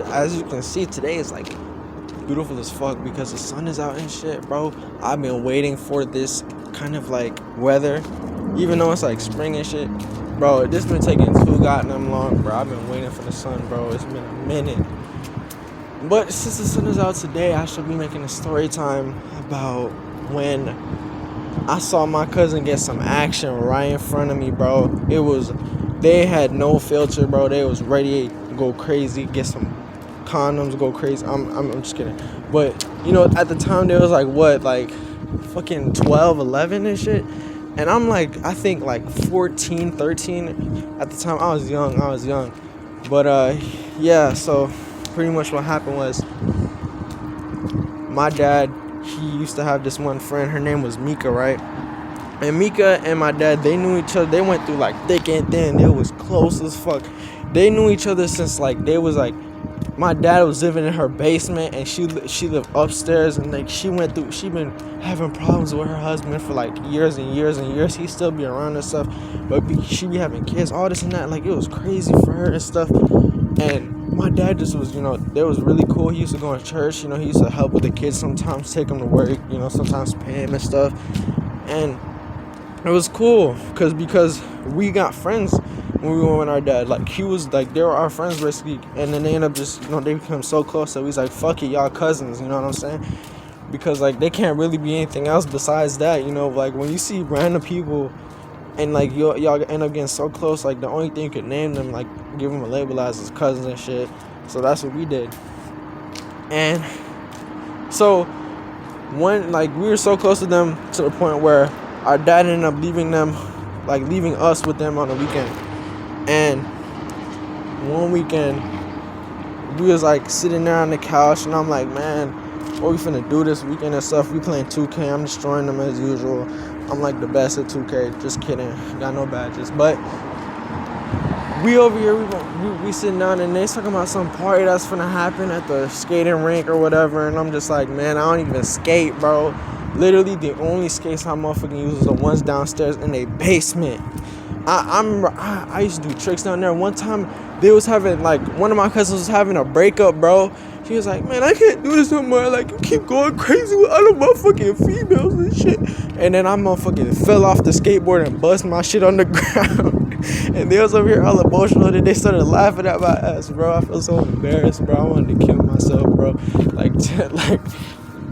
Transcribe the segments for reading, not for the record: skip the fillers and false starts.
as you can see, today is like beautiful as fuck because the sun is out and shit, bro. I've been waiting for this kind of like weather, even though it's like spring and shit, bro. This been taking too goddamn long, bro. I've been waiting for the sun, bro. It's been a minute. But since the sun is out today, I should be making a story time about when I saw my cousin get some action right in front of me, bro. They had no filter, bro. They was ready to go crazy, get some condoms, go crazy. I'm just kidding. But, you know, at the time, there was like, what, like, fucking 12, 11 and shit. And I'm like, I think like 14, 13. At the time, I was young. But, yeah, so pretty much what happened was my dad, he used to have this one friend. Her name was Mika, right? And Mika and my dad, they knew each other. They went through like thick and thin. It was close as fuck. They knew each other since like they was like, my dad was living in her basement and she lived upstairs, and like she been having problems with her husband for like years and years and years. He still be around and stuff, but she be having kids, all this and that. Like, it was crazy for her and stuff. And my dad just was, you know, they was really cool. He used to go to church, you know, he used to help with the kids sometimes, take them to work, you know, sometimes pay him and stuff. And it was cool because we got friends when we went with our dad. Like, he was like, they were our friends basically, and then they ended up just, you know, they became so close that we was like, fuck it, y'all cousins, you know what I'm saying? Because like they can't really be anything else besides that, you know. Like, when you see random people and like y'all end up getting so close, like the only thing you could name them, like give them a label as his cousins and shit. So that's what we did. And so when like we were so close to them to the point where our dad ended up leaving us with them on the weekend. And one weekend we was like sitting there on the couch, and I'm like, man, what we finna do this weekend and stuff? We playing 2K. I'm destroying them as usual. I'm like the best at 2K. Just kidding. Got no badges. But we over here, we sitting down, and they talking about some party that's finna happen at the skating rink or whatever. And I'm just like, man, I don't even skate, bro. Literally, the only skates I motherfucking use is the ones downstairs in a basement. I used to do tricks down there. One time, they was having, like, one of my cousins was having a breakup, bro. He was like, man, I can't do this no more. Like, you keep going crazy with other motherfucking females and shit. And then I motherfucking fell off the skateboard and bust my shit on the ground. And they was over here all emotional, and they started laughing at my ass, bro. I feel so embarrassed, bro. I wanted to kill myself, bro. Like,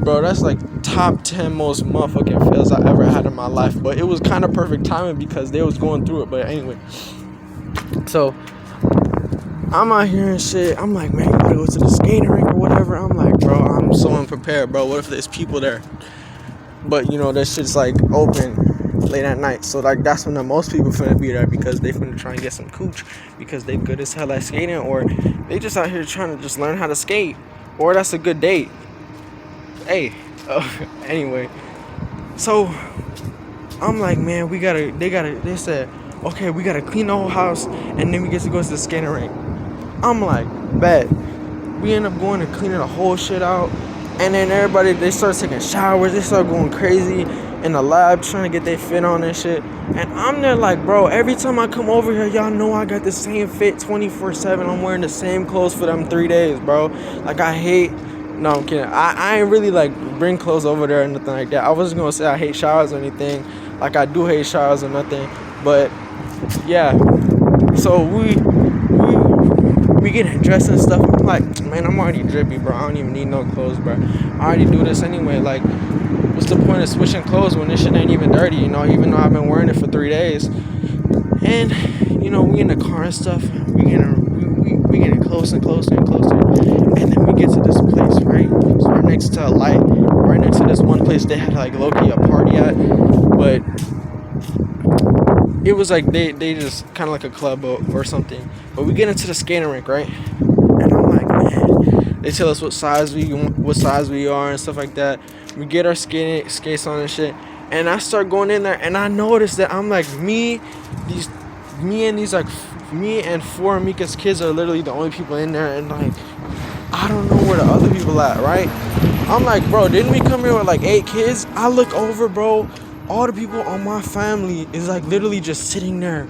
bro, that's like top 10 most motherfucking fails I ever had in my life. But it was kind of perfect timing because they was going through it. But anyway, so I'm out here and shit. I'm like, man, you gotta go to the skating rink or whatever. I'm like, bro, I'm so unprepared, bro. What if there's people there? But, you know, that shit's like open late at night. So, like, that's when the most people finna be there because they finna try and get some cooch because they good as hell at skating, or they just out here trying to just learn how to skate, or that's a good date. Hey, anyway. So, I'm like, man, they said, okay, we gotta clean the whole house and then we get to go to the skating rink. I'm like, bet. We end up going and cleaning the whole shit out. And then everybody, they start taking showers. They start going crazy in the lab trying to get their fit on and shit. And I'm there like, bro, every time I come over here, y'all know I got the same fit 24/7. I'm wearing the same clothes for them 3 days, bro. Like, no, I'm kidding. I ain't really like bring clothes over there or nothing like that. I wasn't gonna say I hate showers or anything. Like, I do hate showers or nothing. But yeah, so we getting dressed and stuff. I'm like, man, I'm already drippy, bro. I don't even need no clothes, bro. I already do this anyway. Like, what's the point of switching clothes when this shit ain't even dirty, you know, even though I've been wearing it for 3 days. And, you know, we in the car and stuff. We getting closer and closer and closer. And then we get to this place, right? It's right next to a light. Right next to this one place they had, like, low-key a party at. But it was like they just kind of like a club or something. But we get into the skating rink, right? And I'm like, man, they tell us what size we are and stuff like that. We get our skates on and shit. And I start going in there, and I noticed that I'm like, me and 4 of Mika's kids are literally the only people in there, and like, I don't know where the other people at, right? I'm like, bro, didn't we come here with like 8 kids? I look over, bro, all the people on my family is like literally just sitting there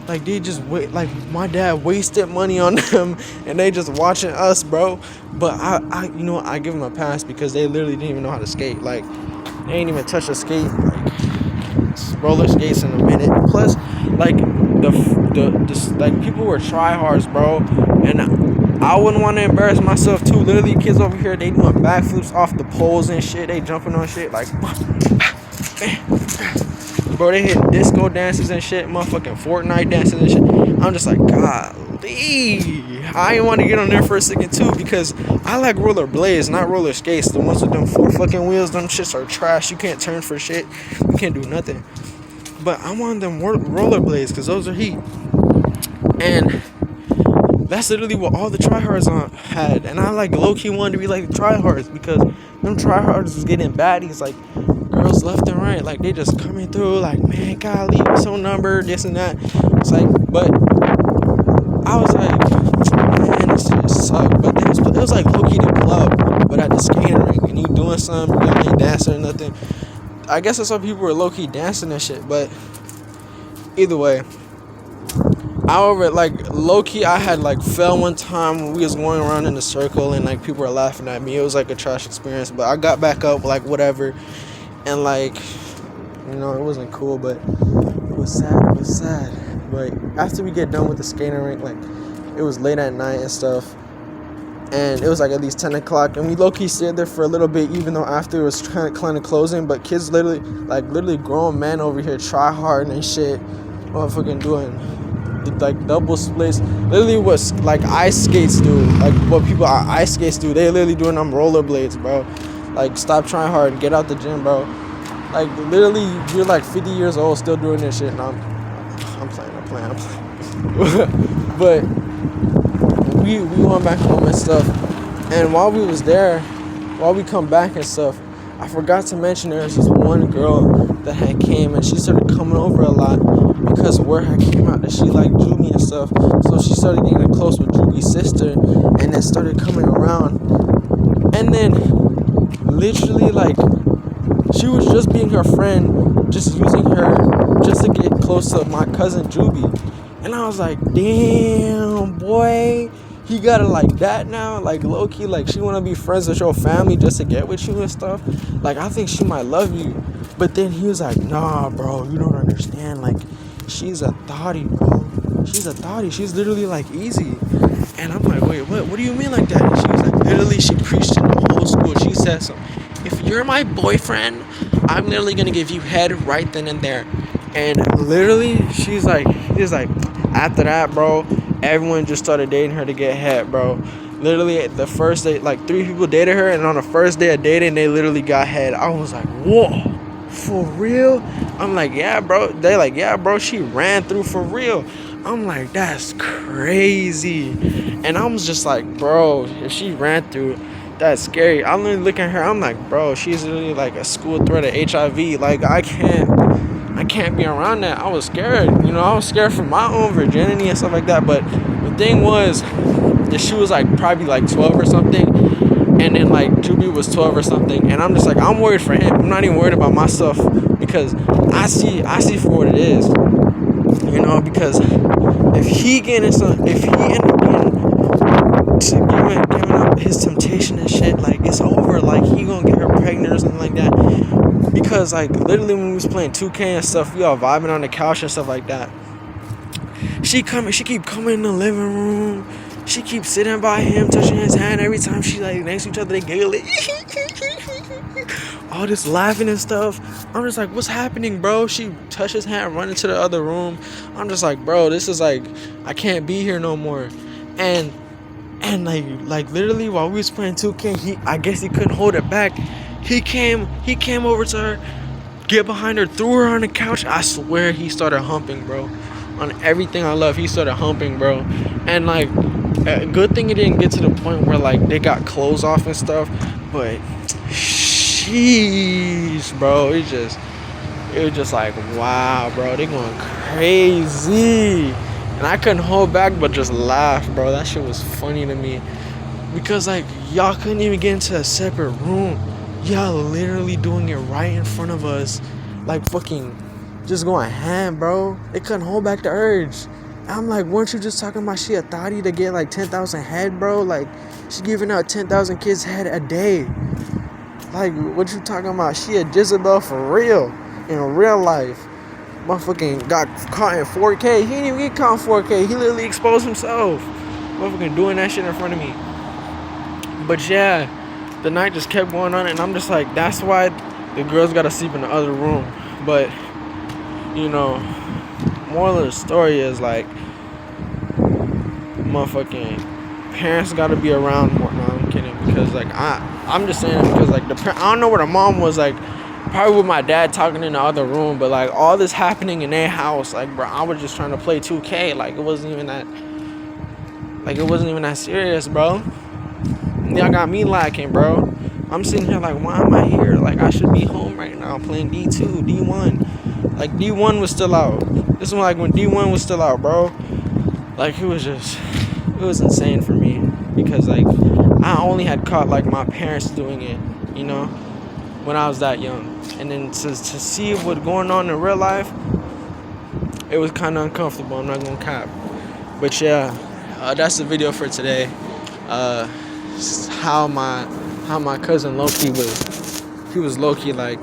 Like they just wait. Like my dad wasted money on them, and they just watching us, bro. But you know, I give them a pass because they literally didn't even know how to skate. Like they ain't even touch a skate, like roller skates in a minute. Plus, like like people were tryhards, bro, and I wouldn't want to embarrass myself too. Literally, kids over here, they doing backflips off the poles and shit. They jumping on shit like. Bro, they hit disco dances and shit, motherfucking Fortnite dances and shit. I'm just like, golly. I ain't want to get on there for a second too because I like roller blades, not roller skates. The ones with them 4 fucking wheels, them shits are trash. You can't turn for shit. You can't do nothing. But I want them roller blades because those are heat. And that's literally what all the tryhards had. And I like low-key wanted to be like the tryhards because them tryhards was getting baddies. Like, girls left and right, like they just coming through, like, man, golly, so number, this and that. It's like, but I was like, man, this shit suck. But it was like low-key the club, but at the skating rink, and you doing something, you ain't dancing or nothing. I guess that's why people were low-key dancing and shit. But either way, however, like low-key, I had like fell one time when we was going around in a circle and like people were laughing at me. It was like a trash experience, but I got back up, like whatever. And like, you know, it wasn't cool, but it was sad. But after we get done with the skating rink, like, it was late at night and stuff. And it was like at least 10 o'clock. And we low-key stayed there for a little bit, even though after it was kind of closing. But kids literally grown men over here try hard and shit. Motherfucking doing, like, double splits. Literally what, like, ice skates do. Like, what people ice skates do. They literally doing them rollerblades, bro. Like, stop trying hard and get out the gym, bro. Like, literally, you're like 50 years old still doing this shit, and I'm playing. But we went back home and stuff. And while we come back and stuff, I forgot to mention there was this one girl that had came, and she started coming over a lot because word had came out that she liked Juby and stuff. So she started getting close with Juby's sister, and it started coming around. And then literally, like, she was just being her friend, just using her just to get close to my cousin Juby. And I was like, damn, boy, he got it like that now. Like, low-key, like, she want to be friends with your family just to get with you and stuff. Like, I think she might love you. But then he was like, nah, bro, you don't understand. Like, she's a thotty, bro. She's a thotty. She's literally, like, easy. And I'm like, wait, what do you mean like that? And she was like, literally, she preached in the whole school. She said something. If you're my boyfriend, I'm literally going to give you head right then and there. And literally, he's like, after that, bro, everyone just started dating her to get head, bro. Literally, the first day, like, 3 people dated her, and on the first day of dating, they literally got head. I was like, whoa, for real? I'm like, yeah, bro. They like, yeah, bro, she ran through for real. I'm like, that's crazy. And I was just like, bro, if she ran through, that's scary. I'm literally looking at her, I'm like, bro, she's literally like a school threat of HIV. Like, I can't be around that. I was scared. You know, I was scared for my own virginity and stuff like that. But the thing was that she was like probably like 12 or something. And then like Juby was 12 or something. And I'm just like, I'm worried for him. I'm not even worried about myself because I see for what it is. You know, because if he end up giving up his temptation and shit, like, it's over. Like, he gonna get her pregnant or something like that. Because, like, literally when we was playing 2K and stuff, we all vibing on the couch and stuff like that. She keep coming in the living room. She keeps sitting by him, touching his hand. Every time she, like, next to each other, they giggle. All this laughing and stuff. I'm just like, what's happening, bro? She touched his hand, run into the other room. I'm just like, bro, this is like, I can't be here no more. And like literally while we was playing 2K, I guess he couldn't hold it back. He came over to her, get behind her, threw her on the couch. I swear he started humping, bro. On everything I love, he started humping, bro. And like, a good thing it didn't get to the point where like they got clothes off and stuff. But sheesh, bro, it was just like, wow, bro, they going crazy. And I couldn't hold back but just laugh, bro. That shit was funny to me. Because, like, y'all couldn't even get into a separate room. Y'all literally doing it right in front of us. Like, fucking just going ham, bro. They couldn't hold back the urge. I'm like, weren't you just talking about she a thotty to get like 10,000 head, bro? Like, she giving out 10,000 kids head a day. Like, what you talking about? She a Jezebel for real, in real life. Motherfucking got caught in 4K. He didn't even get caught in 4K. He literally exposed himself. Motherfucking doing that shit in front of me. But yeah, the night just kept going on, and I'm just like, that's why the girls gotta sleep in the other room. But, you know, moral of the story is like, motherfucking parents gotta be around more. No, I'm kidding, because like I'm just saying it because like I don't know where the mom was, like probably with my dad talking in the other room, but like all this happening in their house, like bro, I was just trying to play 2K, like it wasn't even that serious, bro. Y'all got me lacking, bro. I'm sitting here like, why am I here? Like I should be home right now playing D2, D1. Like D1 was still out. This is like when D1 was still out, bro. Like it was insane for me, because like I only had caught like my parents doing it, you know, when I was that young. And then to see what's going on in real life, it was kind of uncomfortable, I'm not gonna cap. But yeah, that's the video for today. How my cousin low-key was, he was low-key like